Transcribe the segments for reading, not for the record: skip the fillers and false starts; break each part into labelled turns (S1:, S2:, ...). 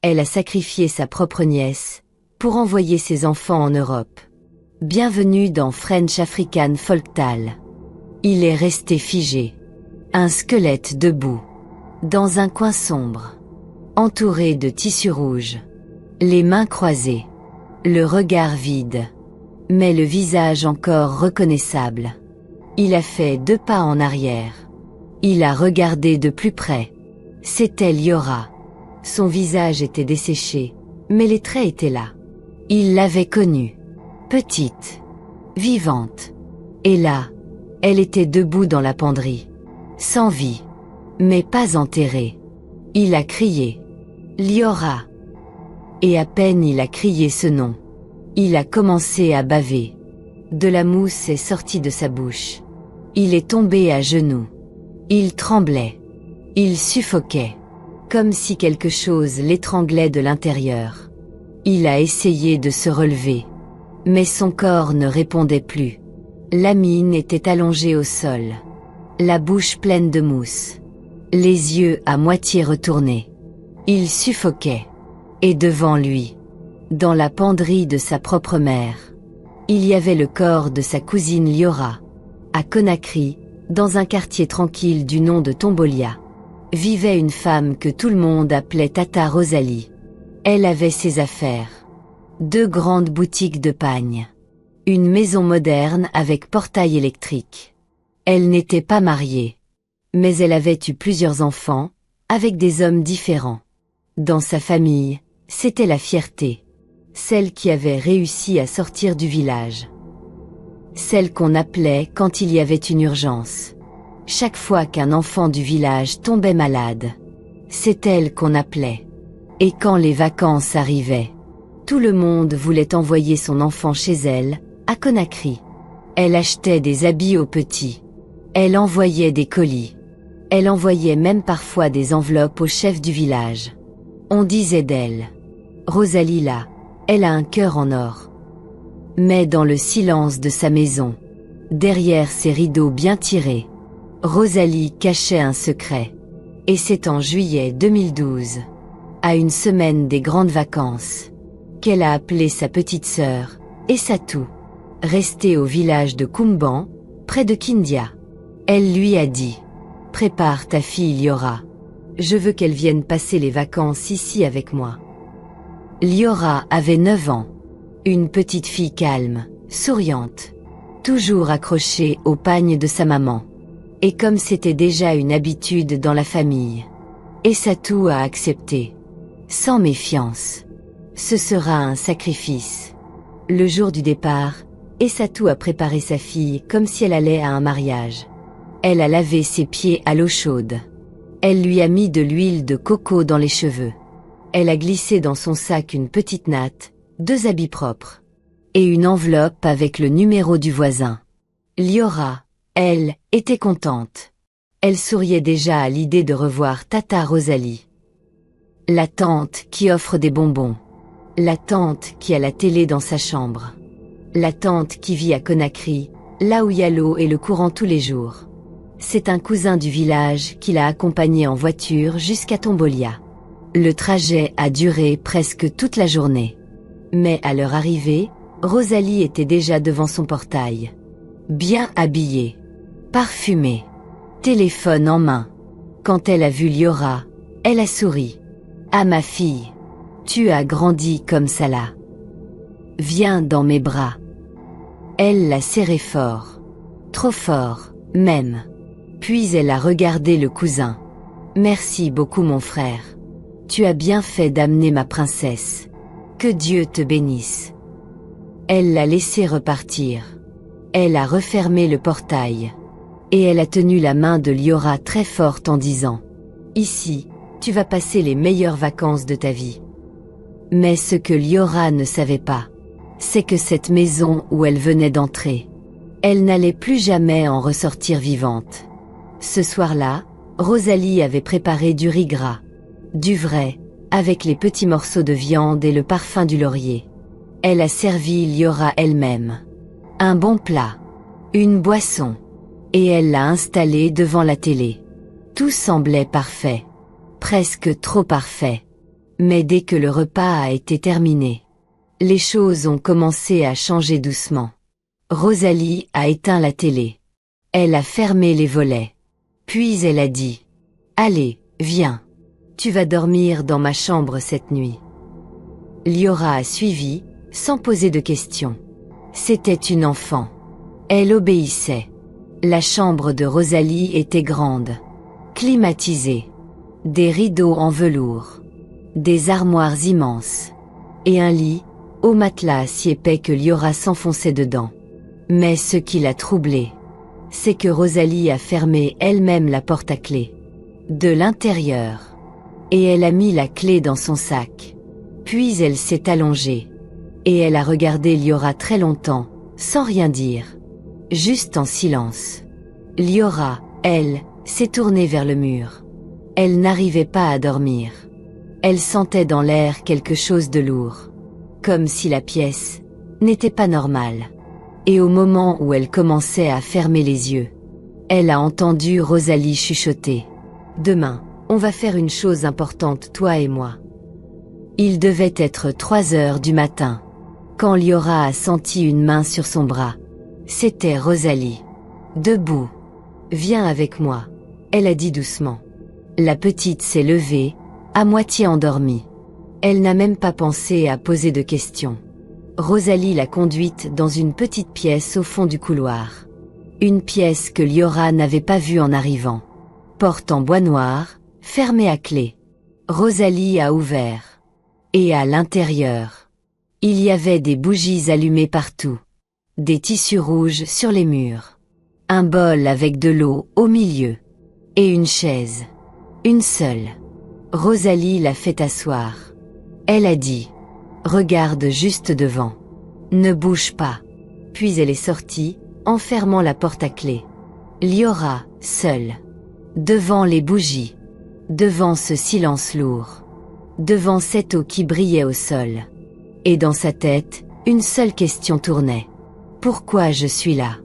S1: Elle a sacrifié sa propre nièce pour envoyer ses enfants en Europe. Bienvenue dans French African Folktale. Il est resté figé. Un squelette debout. Dans un coin sombre. Entouré de tissu rouge. Les mains croisées. Le regard vide. Mais le visage encore reconnaissable. Il a fait 2 pas en arrière. Il a regardé de plus près. C'était Liora. Son visage était desséché, mais les traits étaient là. Il l'avait connue. Petite. Vivante. Et là, elle était debout dans la penderie. Sans vie. Mais pas enterrée. Il a crié. Liora. Et à peine il a crié ce nom. Il a commencé à baver. De la mousse est sortie de sa bouche. Il est tombé à genoux. Il tremblait. Il suffoquait. Comme si quelque chose l'étranglait de l'intérieur. Il a essayé de se relever. Mais son corps ne répondait plus. La mine était allongée au sol. La bouche pleine de mousse. Les yeux à moitié retournés. Il suffoquait. Et devant lui, dans la penderie de sa propre mère, il y avait le corps de sa cousine Liora. À Conakry, dans un quartier tranquille du nom de Tombolia, vivait une femme que tout le monde appelait Tata Rosalie. Elle avait ses affaires. 2 grandes boutiques de pagne. Une maison moderne avec portail électrique. Elle n'était pas mariée. Mais elle avait eu plusieurs enfants, avec des hommes différents. Dans sa famille, c'était la fierté. Celle qui avait réussi à sortir du village. Celle qu'on appelait quand il y avait une urgence. Chaque fois qu'un enfant du village tombait malade. C'est elle qu'on appelait. Et quand les vacances arrivaient, tout le monde voulait envoyer son enfant chez elle, à Conakry. Elle achetait des habits aux petits. Elle envoyait des colis. Elle envoyait même parfois des enveloppes au chef du village. On disait d'elle. Rosalie là, elle a un cœur en or. Mais dans le silence de sa maison, derrière ses rideaux bien tirés, Rosalie cachait un secret. Et c'est en juillet 2012, à une semaine des grandes vacances, qu'elle a appelé sa petite sœur, Essatou, restée au village de Koumban, près de Kindia. Elle lui a dit « Prépare ta fille Liora. Je veux qu'elle vienne passer les vacances ici avec moi. » Liora avait 9 ans. Une petite fille calme, souriante. Toujours accrochée au pagne de sa maman. Et comme c'était déjà une habitude dans la famille, Essatou a accepté. Sans méfiance. Ce sera un sacrifice. Le jour du départ, Essatou a préparé sa fille comme si elle allait à un mariage. Elle a lavé ses pieds à l'eau chaude. Elle lui a mis de l'huile de coco dans les cheveux. Elle a glissé dans son sac une petite natte, 2 habits propres. Et une enveloppe avec le numéro du voisin. Liora, elle, était contente. Elle souriait déjà à l'idée de revoir Tata Rosalie. La tante qui offre des bonbons. La tante qui a la télé dans sa chambre. La tante qui vit à Conakry, là où il y a l'eau et le courant tous les jours. C'est un cousin du village qui l'a accompagnée en voiture jusqu'à Tombolia. Le trajet a duré presque toute la journée. Mais à leur arrivée, Rosalie était déjà devant son portail. Bien habillée. Parfumée. Téléphone en main. Quand elle a vu Liora, elle a souri. « Ah ma fille, tu as grandi comme ça là. Viens dans mes bras. » Elle l'a serré fort. Trop fort, même. Puis elle a regardé le cousin. « Merci beaucoup mon frère. Tu as bien fait d'amener ma princesse. Que Dieu te bénisse. » Elle l'a laissé repartir. Elle a refermé le portail. Et elle a tenu la main de Liora très forte en disant « Ici, tu vas passer les meilleures vacances de ta vie. » Mais ce que Liora ne savait pas, c'est que cette maison où elle venait d'entrer, elle n'allait plus jamais en ressortir vivante. Ce soir-là, Rosalie avait préparé du riz gras, du vrai, avec les petits morceaux de viande et le parfum du laurier. Elle a servi Liora elle-même. Un bon plat, une boisson, et elle l'a installé devant la télé. Tout semblait parfait, presque trop parfait. Mais dès que le repas a été terminé, les choses ont commencé à changer doucement. Rosalie a éteint la télé. Elle a fermé les volets. Puis elle a dit « Allez, viens. Tu vas dormir dans ma chambre cette nuit. » Liora a suivi, sans poser de questions. C'était une enfant. Elle obéissait. La chambre de Rosalie était grande, climatisée, des rideaux en velours, des armoires immenses, et un lit, au matelas si épais que Liora s'enfonçait dedans. Mais ce qui l'a troublée, c'est que Rosalie a fermé elle-même la porte à clé, de l'intérieur, et elle a mis la clé dans son sac. Puis elle s'est allongée, et elle a regardé Liora très longtemps, sans rien dire, juste en silence. Liora, elle, s'est tournée vers le mur. Elle n'arrivait pas à dormir. Elle sentait dans l'air quelque chose de lourd, comme si la pièce n'était pas normale. Et au moment où elle commençait à fermer les yeux, elle a entendu Rosalie chuchoter. « Demain, on va faire une chose importante, toi et moi. » Il devait être 3 heures du matin, quand Liora a senti une main sur son bras. C'était Rosalie. Debout. « Viens avec moi, » elle a dit doucement. La petite s'est levée, à moitié endormie. Elle n'a même pas pensé à poser de questions. Rosalie l'a conduite dans une petite pièce au fond du couloir. Une pièce que Liora n'avait pas vue en arrivant. Porte en bois noir, fermée à clé. Rosalie a ouvert. Et à l'intérieur, il y avait des bougies allumées partout. Des tissus rouges sur les murs. Un bol avec de l'eau au milieu. Et une chaise. Une seule. Rosalie l'a fait asseoir. Elle a dit « Regarde juste devant. Ne bouge pas. » Puis elle est sortie, en fermant la porte à clé. Liora, seule. Devant les bougies. Devant ce silence lourd. Devant cette eau qui brillait au sol. Et dans sa tête, une seule question tournait. Pourquoi je suis là?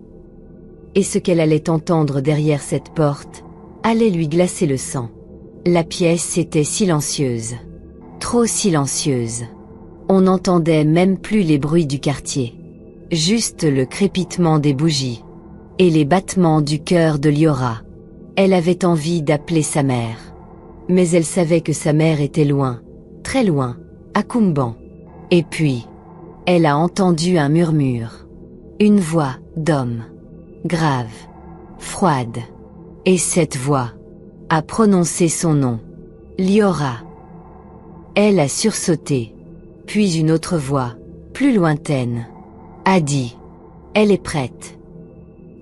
S1: Et ce qu'elle allait entendre derrière cette porte allait lui glacer le sang. La pièce était silencieuse. Trop silencieuse. On n'entendait même plus les bruits du quartier. Juste le crépitement des bougies. Et les battements du cœur de Liora. Elle avait envie d'appeler sa mère. Mais elle savait que sa mère était loin, très loin, à Kumban. Et puis, elle a entendu un murmure. Une voix d'homme. Grave. Froide. Et cette voix a prononcé son nom. Liora. Elle a sursauté. Puis une autre voix, plus lointaine, a dit « Elle est prête ».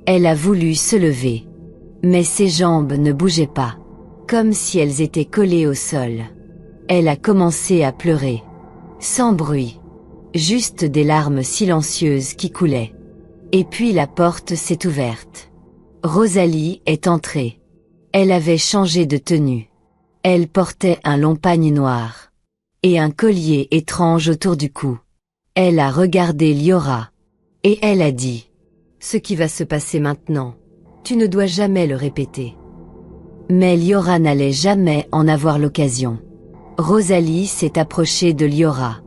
S1: Elle a voulu se lever. Mais ses jambes ne bougeaient pas, comme si elles étaient collées au sol. Elle a commencé à pleurer. Sans bruit. Juste des larmes silencieuses qui coulaient. Et puis la porte s'est ouverte. Rosalie est entrée. Elle avait changé de tenue. Elle portait un long pagne noir. Et un collier étrange autour du cou. Elle a regardé Liora. Et elle a dit « Ce qui va se passer maintenant, tu ne dois jamais le répéter. » Mais Liora n'allait jamais en avoir l'occasion. Rosalie s'est approchée de Liora.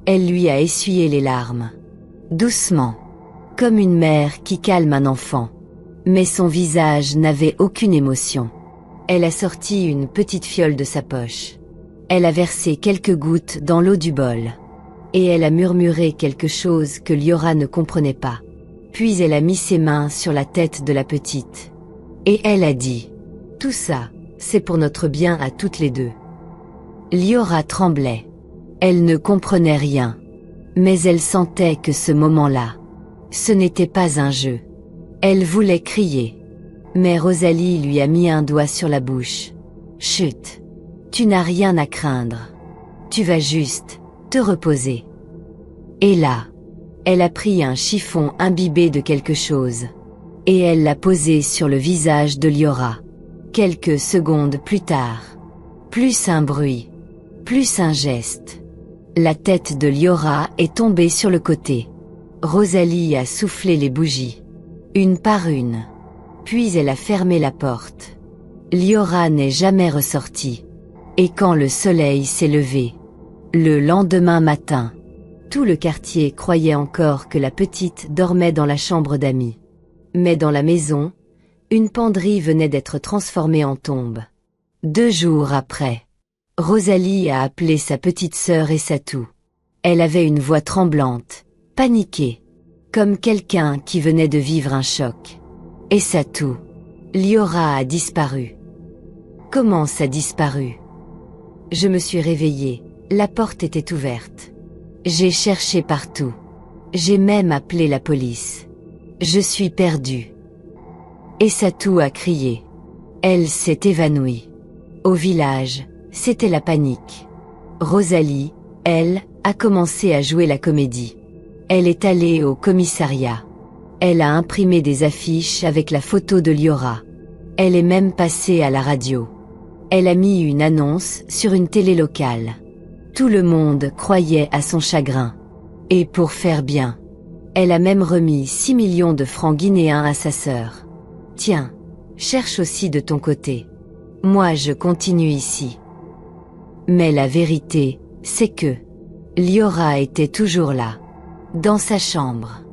S1: Elle lui a essuyé les larmes. Doucement. Comme une mère qui calme un enfant. Mais son visage n'avait aucune émotion. Elle a sorti une petite fiole de sa poche. Elle a versé quelques gouttes dans l'eau du bol. Et elle a murmuré quelque chose que Liora ne comprenait pas. Puis elle a mis ses mains sur la tête de la petite. Et elle a dit « Tout ça, c'est pour notre bien à toutes les deux. » Liora tremblait. Elle ne comprenait rien. Mais elle sentait que ce moment-là, ce n'était pas un jeu. Elle voulait crier. Mais Rosalie lui a mis un doigt sur la bouche. « Chut. Tu n'as rien à craindre. Tu vas juste te reposer. » Et là, elle a pris un chiffon imbibé de quelque chose. Et elle l'a posé sur le visage de Liora. Quelques secondes plus tard. Plus un bruit. Plus un geste. La tête de Liora est tombée sur le côté. Rosalie a soufflé les bougies. Une par une. Puis elle a fermé la porte. Liora n'est jamais ressortie. Et quand le soleil s'est levé, Le lendemain matin, tout le quartier croyait encore que la petite dormait dans la chambre d'amis. Mais dans la maison, une penderie venait d'être transformée en tombe. 2 jours après, Rosalie a appelé sa petite sœur Essatou. Elle avait une voix tremblante, paniquée, comme quelqu'un qui venait de vivre un choc. Essatou, Liora a disparu. Comment ça disparu? Je me suis réveillée, la porte était ouverte. J'ai cherché partout. J'ai même appelé la police. Je suis perdue. Essatou a crié. Elle s'est évanouie. Au village, c'était la panique. Rosalie, elle, a commencé à jouer la comédie. Elle est allée au commissariat. Elle a imprimé des affiches avec la photo de Liora. Elle est même passée à la radio. Elle a mis une annonce sur une télé locale. Tout le monde croyait à son chagrin. Et pour faire bien, elle a même remis 6 millions de francs guinéens à sa sœur. Tiens, cherche aussi de ton côté. Moi je continue ici. Mais la vérité, c'est que Liora était toujours là, dans sa chambre.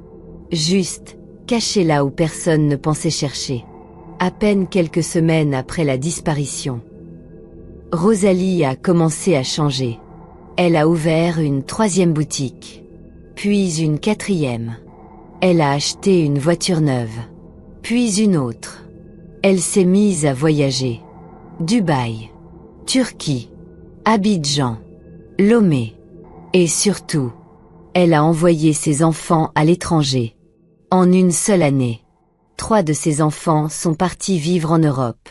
S1: Juste, cachée là où personne ne pensait chercher. À peine quelques semaines après la disparition, Rosalie a commencé à changer. Elle a ouvert une 3e boutique, puis une 4e. Elle a acheté une voiture neuve, puis une autre. Elle s'est mise à voyager. Dubaï, Turquie, Abidjan, Lomé. Et surtout, elle a envoyé ses enfants à l'étranger. En une seule année, 3 de ses enfants sont partis vivre en Europe.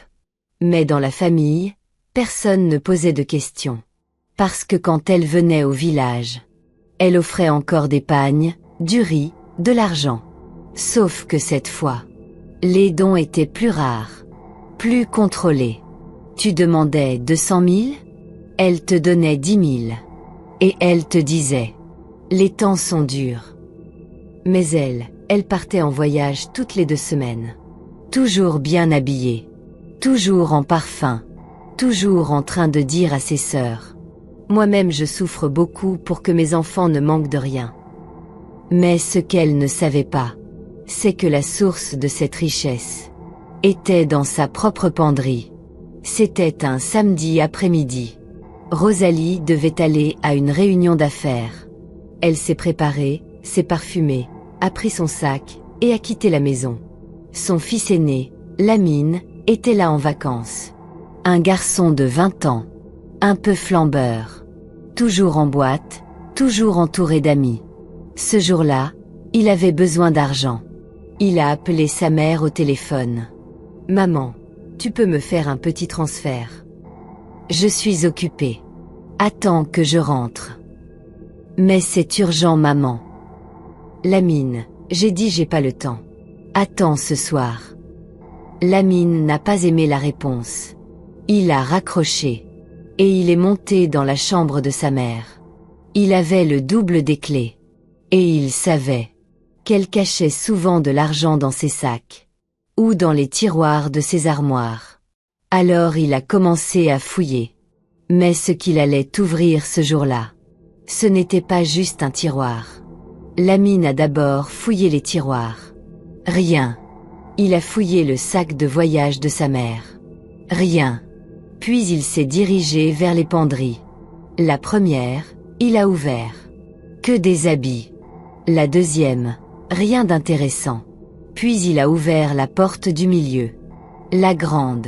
S1: Mais dans la famille, personne ne posait de questions. Parce que quand elle venait au village, elle offrait encore des pagnes, du riz, de l'argent. Sauf que cette fois, les dons étaient plus rares, plus contrôlés. Tu demandais 200 000, elle te donnait 10 000. Et elle te disait, les temps sont durs. Mais elle partait en voyage toutes les 2 semaines. Toujours bien habillée, toujours en parfum, toujours en train de dire à ses sœurs, moi-même je souffre beaucoup pour que mes enfants ne manquent de rien. Mais ce qu'elle ne savait pas, c'est que la source de cette richesse était dans sa propre penderie. C'était un samedi après-midi. Rosalie devait aller à une réunion d'affaires. Elle s'est préparée, s'est parfumée, a pris son sac, et a quitté la maison. Son fils aîné, Lamine, était là en vacances. Un garçon de 20 ans, un peu flambeur, toujours en boîte, toujours entouré d'amis. Ce jour-là, il avait besoin d'argent. Il a appelé sa mère au téléphone. « Maman, tu peux me faire un petit transfert? Je suis occupée. Attends que je rentre. » « Mais c'est urgent maman. »« Lamine, j'ai dit j'ai pas le temps. Attends ce soir. » Lamine n'a pas aimé la réponse. Il a raccroché. Et il est monté dans la chambre de sa mère. Il avait le double des clés. Et il savait qu'elle cachait souvent de l'argent dans ses sacs, ou dans les tiroirs de ses armoires. Alors il a commencé à fouiller. Mais ce qu'il allait ouvrir ce jour-là, ce n'était pas juste un tiroir. Lamine a d'abord fouillé les tiroirs. Rien. Il a fouillé le sac de voyage de sa mère. Rien. Puis il s'est dirigé vers les penderies. La première, il a ouvert. Que des habits. La deuxième, rien d'intéressant. Puis il a ouvert la porte du milieu. La grande.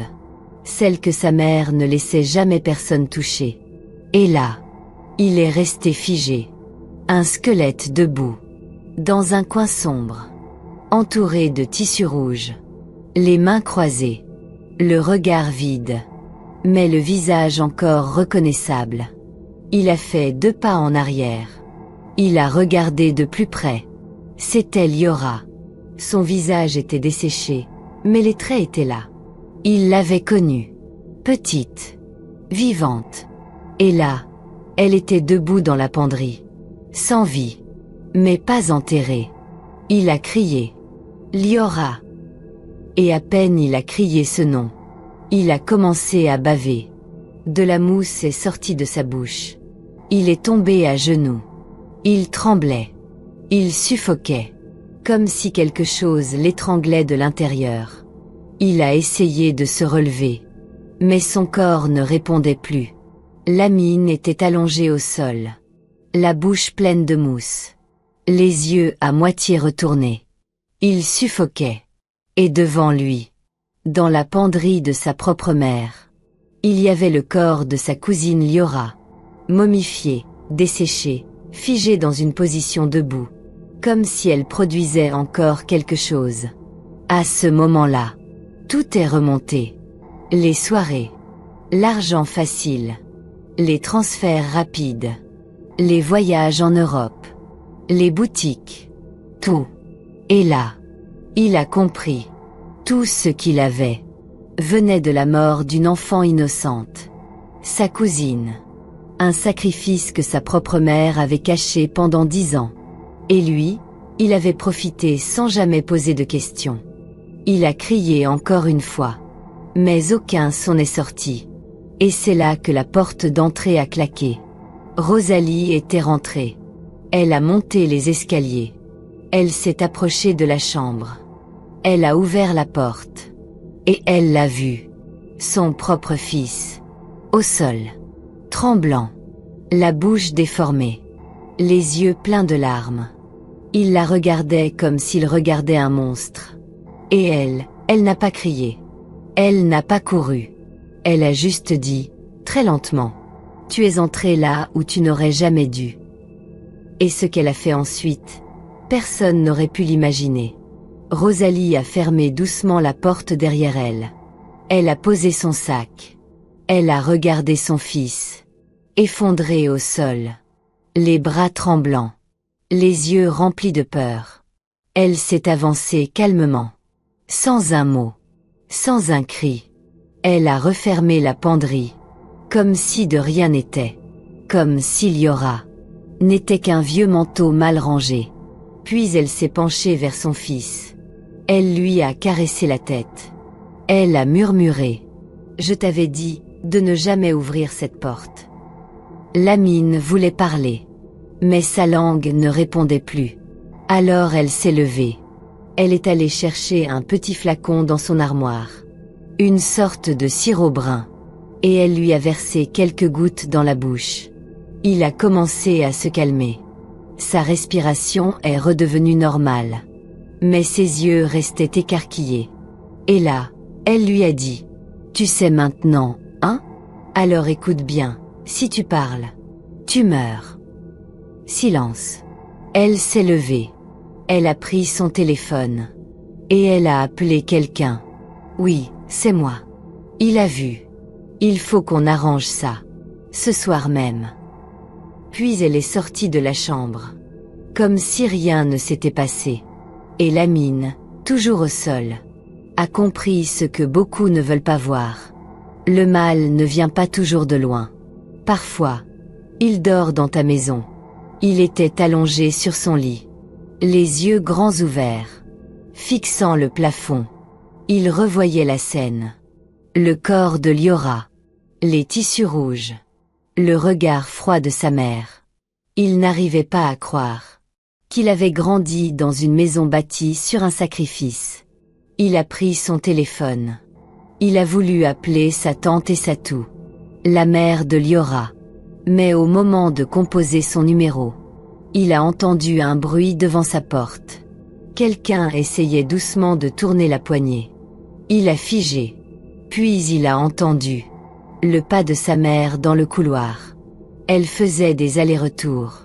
S1: Celle que sa mère ne laissait jamais personne toucher. Et là, il est resté figé. Un squelette debout. Dans un coin sombre. Entouré de tissu rouge. Les mains croisées. Le regard vide. Mais le visage encore reconnaissable. Il a fait 2 pas en arrière. Il a regardé de plus près. C'était Liora. Son visage était desséché, mais les traits étaient là. Il l'avait connue. Petite. Vivante. Et là, elle était debout dans la penderie. Sans vie. Mais pas enterrée. Il a crié. Liora. Et à peine il a crié ce nom, il a commencé à baver. De la mousse est sortie de sa bouche. Il est tombé à genoux. Il tremblait. Il suffoquait. Comme si quelque chose l'étranglait de l'intérieur. Il a essayé de se relever. Mais son corps ne répondait plus. Lamine était allongé au sol. La bouche pleine de mousse. Les yeux à moitié retournés. Il suffoquait. Et devant lui, dans la penderie de sa propre mère, il y avait le corps de sa cousine Liora, momifié, desséché, figé dans une position debout, comme si elle produisait encore quelque chose. À ce moment-là, tout est remonté. Les soirées, l'argent facile, les transferts rapides, les voyages en Europe, les boutiques, tout. Et là, il a compris. Tout ce qu'il avait venait de la mort d'une enfant innocente. Sa cousine. Un sacrifice que sa propre mère avait caché pendant 10 ans. Et lui, il avait profité sans jamais poser de questions. Il a crié encore une fois. Mais aucun son n'est sorti. Et c'est là que la porte d'entrée a claqué. Rosalie était rentrée. Elle a monté les escaliers. Elle s'est approchée de la chambre. Elle a ouvert la porte. Et elle l'a vu. Son propre fils. Au sol. Tremblant. La bouche déformée. Les yeux pleins de larmes. Il la regardait comme s'il regardait un monstre. Et elle n'a pas crié. Elle n'a pas couru. Elle a juste dit, très lentement. Tu es entré là où tu n'aurais jamais dû. Et ce qu'elle a fait ensuite, personne n'aurait pu l'imaginer. Rosalie a fermé doucement la porte derrière elle. Elle a posé son sac. Elle a regardé son fils, effondré au sol, les bras tremblants, les yeux remplis de peur. Elle s'est avancée calmement, sans un mot, sans un cri. Elle a refermé la penderie, comme si de rien n'était, comme si Liora n'était qu'un vieux manteau mal rangé. Puis elle s'est penchée vers son fils. Elle lui a caressé la tête. Elle a murmuré. « Je t'avais dit de ne jamais ouvrir cette porte. » Lamine voulait parler. Mais sa langue ne répondait plus. Alors elle s'est levée. Elle est allée chercher un petit flacon dans son armoire. Une sorte de sirop brun. Et elle lui a versé quelques gouttes dans la bouche. Il a commencé à se calmer. Sa respiration est redevenue normale. Mais ses yeux restaient écarquillés. Et là, elle lui a dit « Tu sais maintenant, hein? Alors écoute bien, si tu parles, tu meurs. » Silence. Elle s'est levée. Elle a pris son téléphone. Et elle a appelé quelqu'un. « Oui, c'est moi. Il a vu. Il faut qu'on arrange ça. Ce soir même. » Puis elle est sortie de la chambre. Comme si rien ne s'était passé. Et Lamine, toujours au sol, a compris ce que beaucoup ne veulent pas voir. Le mal ne vient pas toujours de loin. Parfois, il dort dans ta maison. Il était allongé sur son lit, les yeux grands ouverts, fixant le plafond. Il revoyait la scène. Le corps de Liora, les tissus rouges, le regard froid de sa mère. Il n'arrivait pas à croire qu'il avait grandi dans une maison bâtie sur un sacrifice. Il a pris son téléphone. Il a voulu appeler sa tante et sa toux, la mère de Liora. Mais au moment de composer son numéro, il a entendu un bruit devant sa porte. Quelqu'un essayait doucement de tourner la poignée. Il a figé. Puis il a entendu le pas de sa mère dans le couloir. Elle faisait des allers-retours.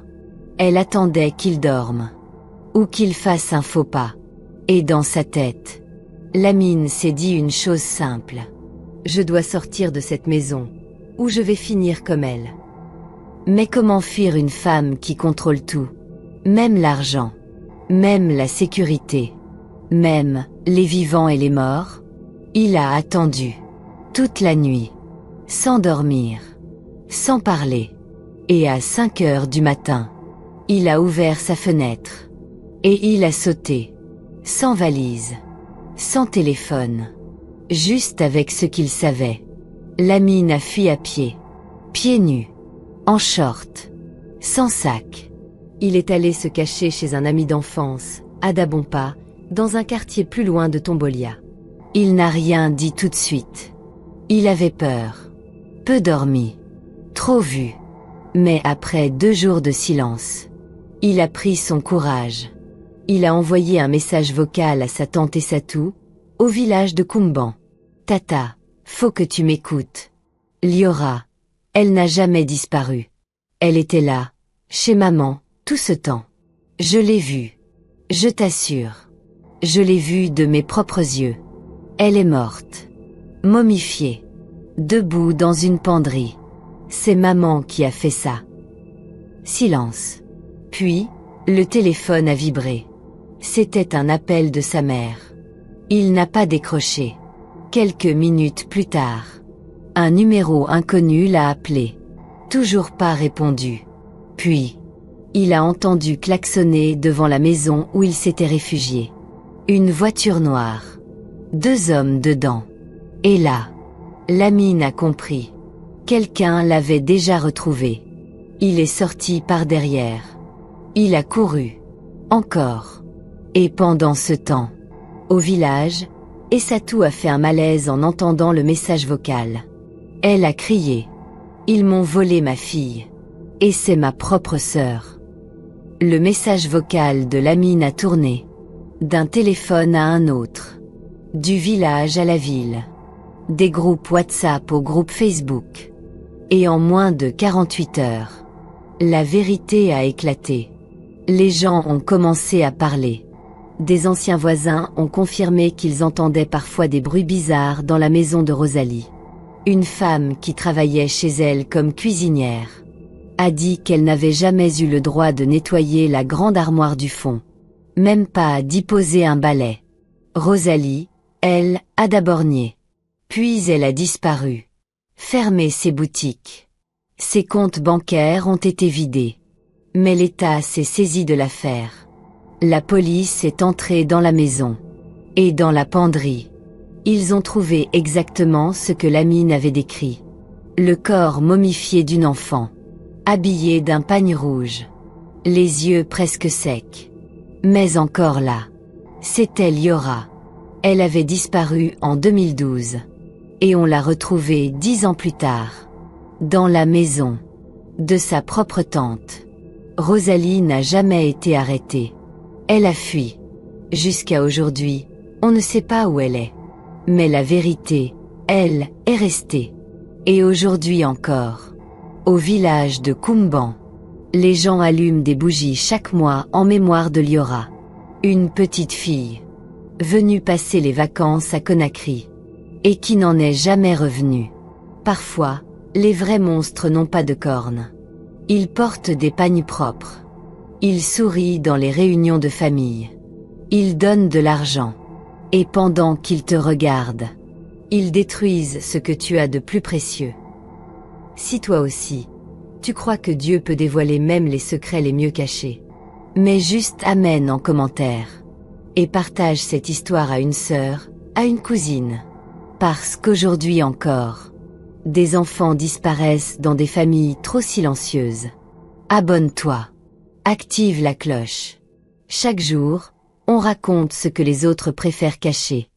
S1: Elle attendait qu'il dorme, ou qu'il fasse un faux pas. Et dans sa tête, Lamine s'est dit une chose simple. Je dois sortir de cette maison, ou je vais finir comme elle. Mais comment fuir une femme qui contrôle tout, même l'argent, même la sécurité, même les vivants et les morts? Il a attendu, toute la nuit, sans dormir, sans parler. Et à 5 heures du matin, il a ouvert sa fenêtre. Et il a sauté. Sans valise. Sans téléphone. Juste avec ce qu'il savait. Lamine a fui à pied. Pieds nus. En short. Sans sac. Il est allé se cacher chez un ami d'enfance, à Dabompa, dans un quartier plus loin de Tombolia. Il n'a rien dit tout de suite. Il avait peur. Peu dormi. Trop vu. Mais après 2 jours de silence, il a pris son courage. Il a envoyé un message vocal à sa tante Essatou, au village de Kumban. Tata, faut que tu m'écoutes. Liora, elle n'a jamais disparu. Elle était là, chez maman, tout ce temps. Je l'ai vue. Je t'assure. Je l'ai vue de mes propres yeux. Elle est morte. Momifiée. Debout dans une penderie. C'est maman qui a fait ça. Silence. Puis, le téléphone a vibré. C'était un appel de sa mère. Il n'a pas décroché. Quelques minutes plus tard, un numéro inconnu l'a appelé. Toujours pas répondu. Puis, il a entendu klaxonner devant la maison où il s'était réfugié. Une voiture noire. 2 hommes dedans. Et là, Lamine a compris. Quelqu'un l'avait déjà retrouvé. Il est sorti par derrière. Il a couru. Encore. Et pendant ce temps, au village, Essatou a fait un malaise en entendant le message vocal. Elle a crié. Ils m'ont volé ma fille. Et c'est ma propre sœur. Le message vocal de Lamine a tourné. D'un téléphone à un autre. Du village à la ville. Des groupes WhatsApp aux groupes Facebook. Et en moins de 48 heures, la vérité a éclaté. Les gens ont commencé à parler. Des anciens voisins ont confirmé qu'ils entendaient parfois des bruits bizarres dans la maison de Rosalie. Une femme qui travaillait chez elle comme cuisinière a dit qu'elle n'avait jamais eu le droit de nettoyer la grande armoire du fond. Même pas d'y poser un balai. Rosalie, elle, a d'abord nié. Puis elle a disparu. Fermé ses boutiques. Ses comptes bancaires ont été vidés. Mais l'État s'est saisi de l'affaire. La police est entrée dans la maison. Et dans la penderie. Ils ont trouvé exactement ce que Lamine avait décrit. Le corps momifié d'une enfant. Habillée d'un pagne rouge. Les yeux presque secs. Mais encore là. C'était Liora. Elle avait disparu en 2012. Et on l'a retrouvée 10 ans plus tard. Dans la maison. De sa propre tante. Rosalie n'a jamais été arrêtée. Elle a fui. Jusqu'à aujourd'hui, on ne sait pas où elle est. Mais la vérité, elle, est restée. Et aujourd'hui encore. Au village de Kumban. Les gens allument des bougies chaque mois en mémoire de Liora. Une petite fille. Venue passer les vacances à Conakry. Et qui n'en est jamais revenue. Parfois, les vrais monstres n'ont pas de cornes. Ils portent des pagnes propres. Ils sourient dans les réunions de famille. Ils donnent de l'argent. Et pendant qu'ils te regardent, ils détruisent ce que tu as de plus précieux. Si toi aussi, tu crois que Dieu peut dévoiler même les secrets les mieux cachés, mets juste Amen en commentaire. Et partage cette histoire à une sœur, à une cousine. Parce qu'aujourd'hui encore, des enfants disparaissent dans des familles trop silencieuses. Abonne-toi. Active la cloche. Chaque jour, on raconte ce que les autres préfèrent cacher.